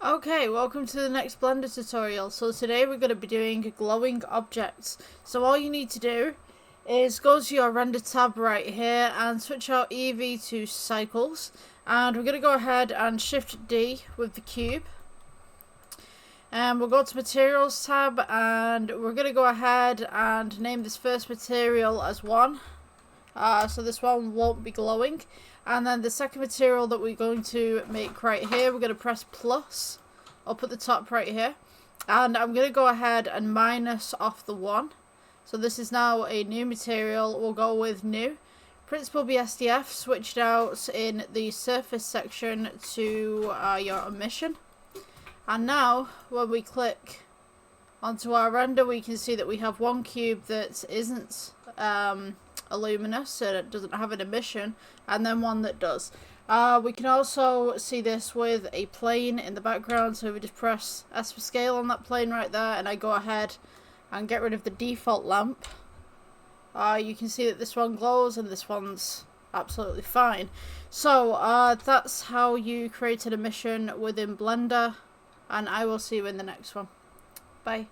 Okay, welcome to the next Blender tutorial. So today we're going to be doing glowing objects. So all you need to do is go to your render tab right here and switch out EV to cycles. And we're going to go ahead and shift D with the cube. And we'll go to materials tab and we're going to go ahead and name this first material as 1. So this one won't be glowing. And then the second material that we're going to make right here, we're going to press plus up at the top right here. And I'm going to go ahead and minus off the 1. So this is now a new material. We'll go with new. Principal BSDF switched out in the surface section to your emission. And now when we click onto our render, we can see that we have one cube that isn't luminous and it doesn't have an emission, and then one that does. We can also see this with a plane in the background, so we just press S for scale on that plane right there, and I go ahead and get rid of the default lamp. You can see that this one glows and this one's absolutely fine. So that's how you create an emission within Blender, and I will see you in the next one. Bye.